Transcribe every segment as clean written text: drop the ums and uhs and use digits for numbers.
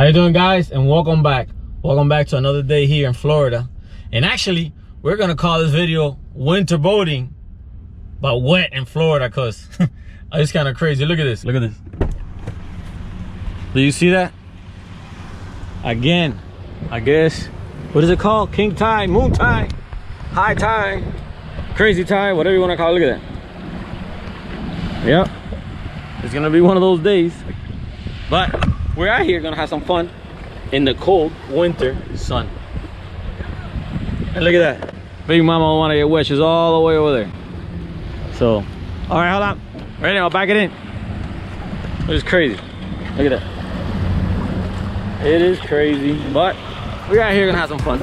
you doing, guys? And welcome back to another day here in Florida. And actually, we're gonna call this video winter boating but wet in Florida, because it's kind of crazy. Look at this. Do you see that? Again, I guess, what is it called? King tide, moon tide, high tide, crazy tide, whatever you want to call it. Look at that. Yep, it's gonna be one of those days. But we're out here gonna have some fun in the cold winter sun. And look at that. Big mama don't want to get wet. She's all the way over there. So, all right, hold on. Right now, I'll back it in. It is crazy. Look at that. It is crazy, but we're out here gonna have some fun.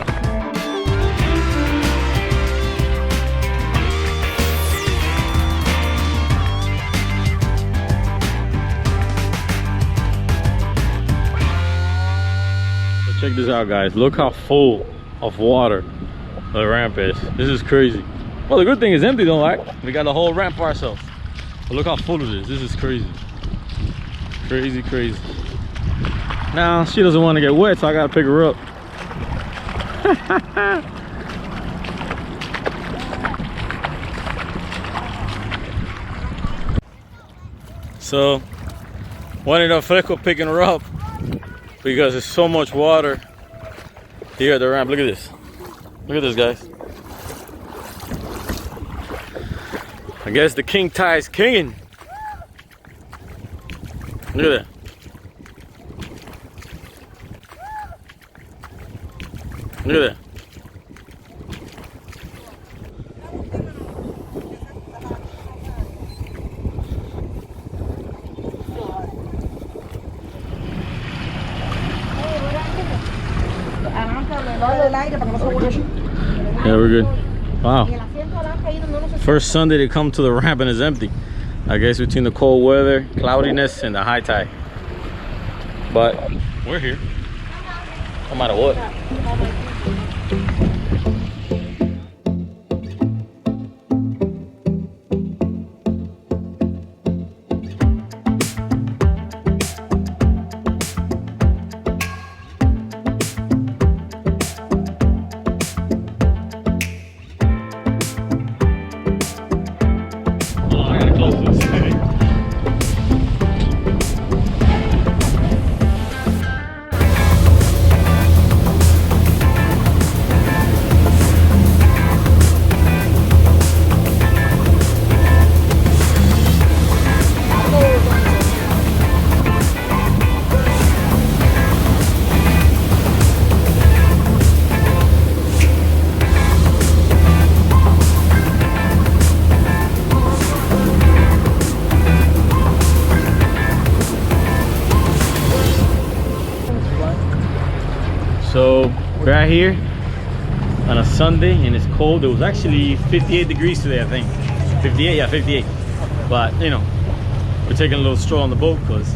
Check this out, guys. Look how full of water the ramp is. This is crazy. Well, the good thing is empty, though, right? We got the whole ramp for ourselves. But look how full it is. This is crazy. Crazy, crazy. Now, she doesn't want to get wet, so I got to pick her up. So, ended up Fresco picking her up, because there's so much water here at the ramp. Look at this. Look at this, guys. I guess the king tide's kinging. Look at that. Look at that. Yeah, we're good. Wow. First Sunday to come to the ramp and it's empty. I guess between the cold weather, cloudiness, and the high tide. But we're here. No matter what. So we're out here on a Sunday and it's cold. It was actually 58 degrees today, I think. 58, yeah, 58. But you know, we're taking a little stroll on the boat because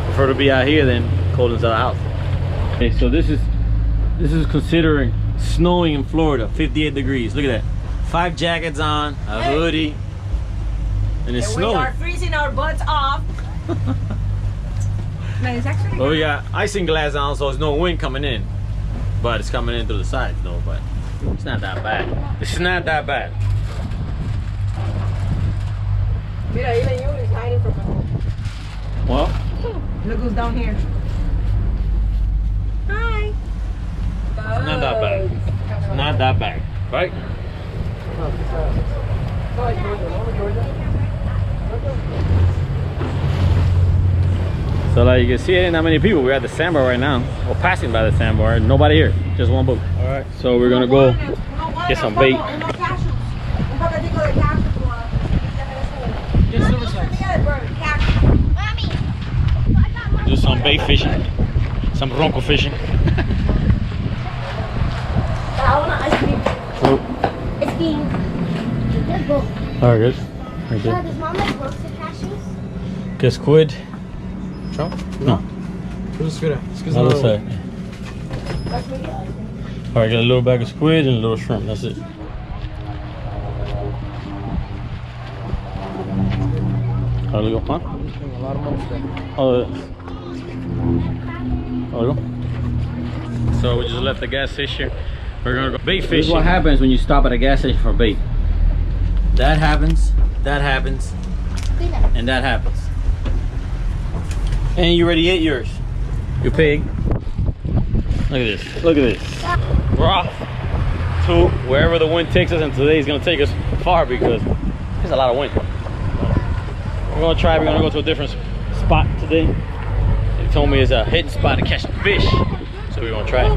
prefer to be out here than cold inside the house. Okay, so this is considering snowing in Florida. 58 degrees. Look at that. 5 jackets on, a hoodie, and it's snowing. We are freezing our butts off. Well, we got icing glass on, so there's no wind coming in, but it's coming in through the sides, though. But it's not that bad. It's not that bad. Mira, even you is hiding from us. Well, look who's down here. Hi. It's not that bad. It's not that bad, right? So like you can see, ain't that many people. We're at the sandbar right now. We're passing by the sandbar. Nobody here. Just one boat. All right. So we're gonna go get some bait. Do some bait fishing. Some bronco fishing. All right, good. Right there. Does mom like roasted cashews? Get squid. Ciao? No. Cosa squid? Other side. All right, get a little bag of squid and a little shrimp. That's it. How do we go, huh? A lot of money. Oh, So we just left the gas station. We're gonna go bait fishing. This is what happens when you stop at a gas station for bait. That happens, and that happens. And you already ate yours. You pig. Look at this. Look at this. We're off to wherever the wind takes us, and today is gonna take us far because there's a lot of wind. We're gonna go to a different spot today. They told me it's a hidden spot to catch fish. So we're gonna try it.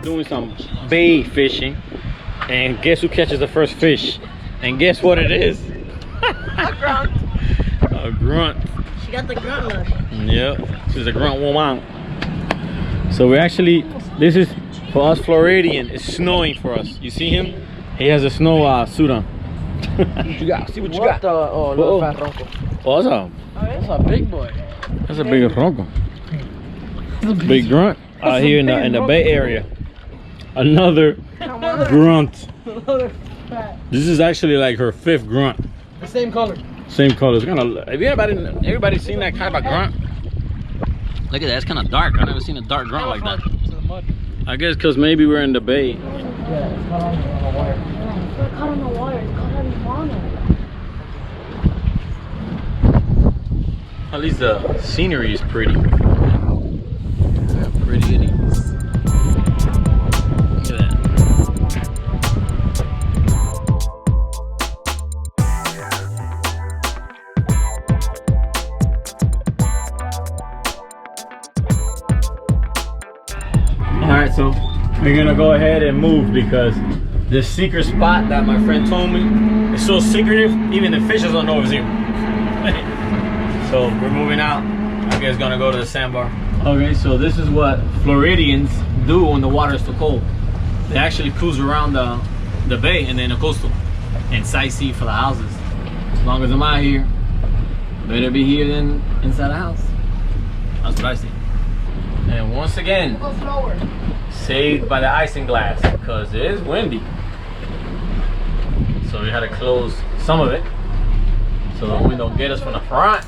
Doing some bait fishing, and guess who catches the first fish? And guess what it is? A grunt. A grunt. She got the grunt look. Yep, she's a grunt woman. So we're actually, this is for us Floridian. It's snowing for us. You see him? He has a snow suit on. What you got? See what you got? Oh, little fat ronco. Oh, That's a big boy. that's a big ronco. Big grunt out here in the Bay Area. Another grunt. This is actually like her 5th grunt. The same color. Same color. It's kind of. Have you everybody seen that kind of a grunt? Look at that. It's kind of dark. I've never seen a dark grunt like that. I guess because maybe we're in the bay. Yeah, it's caught on the wire. It's caught on the water. It's caught on the water. At least the scenery is pretty. Yeah, pretty it is. Look at that. Alright, so we're gonna go ahead and move because this secret spot that my friend told me is so secretive, even the fishes don't know it's here. So we're moving out. I guess gonna go to the sandbar. Okay, so this is what Floridians do when the water is too cold. They actually cruise around the bay and then the coastal and sightsee for the houses. As long as I'm out here, better be here than inside the house. That's what I see. And once again, Go slower. saved by the isinglass because it is windy. So we had to close some of it so the wind don't get us from the front.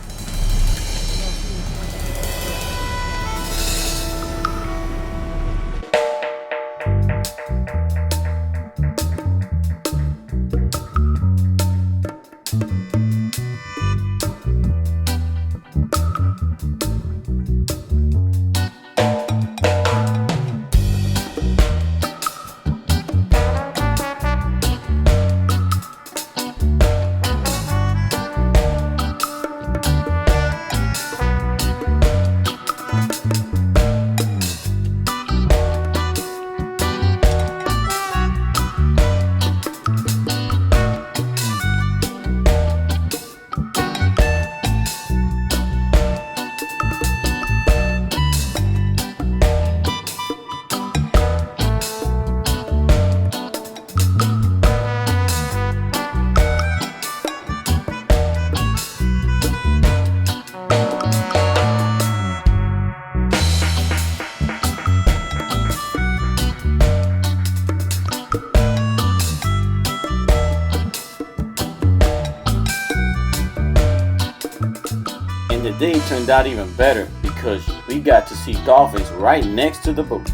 day turned out even better because we got to see dolphins right next to the boat.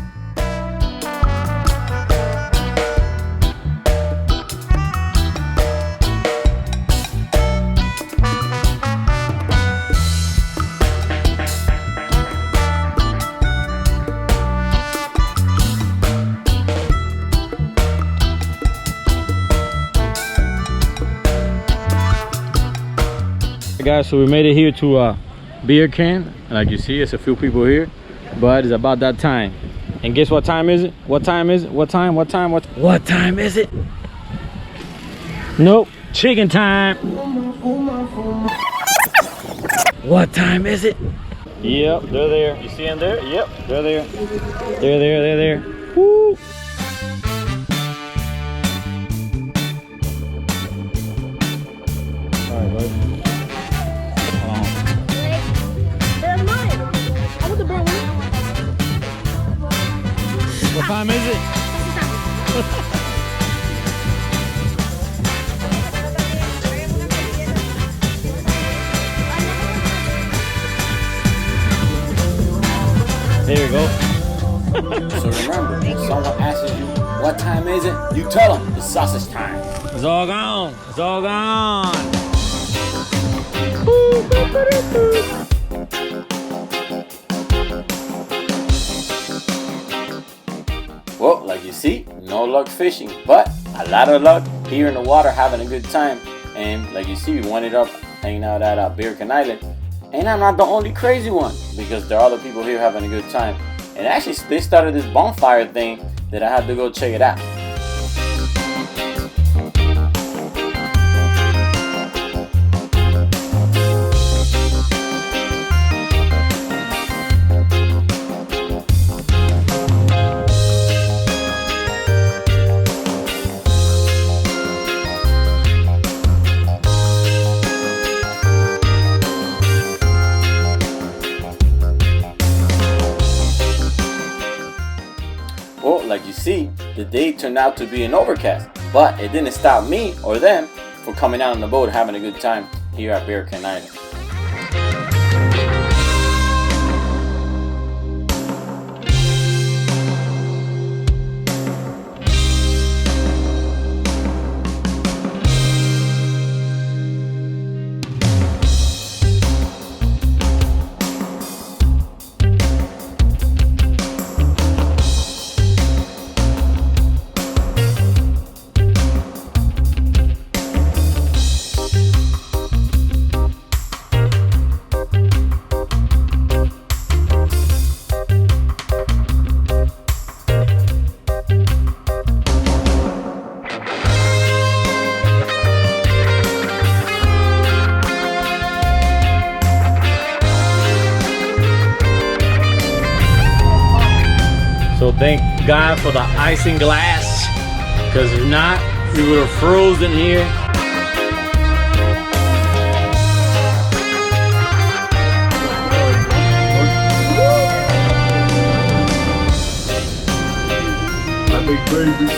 Guys, so we made it here to beercan. Like you see, it's a few people here, but it's about that time. And guess what time is it? What time is it? What time is it? Nope, chicken time. What time is it? Yep, they're there. You see them there? Yep, they're there. They're there. Woo! All right, buddy. What time is it? There you go. So remember, if someone asks you, what time is it? You tell them, it's sausage time. It's all gone. It's all gone. Well, like you see, no luck fishing, but a lot of luck here in the water having a good time. And like you see, we ended up hanging out at Beercan Island. And I'm not the only crazy one, because there are other people here having a good time. And actually, they started this bonfire thing that I had to go check it out. Well, like you see, the day turned out to be an overcast, but it didn't stop me or them from coming out on the boat having a good time here at Beercan Island. So thank God for the icing glass, because if not, we would have frozen here. My big baby.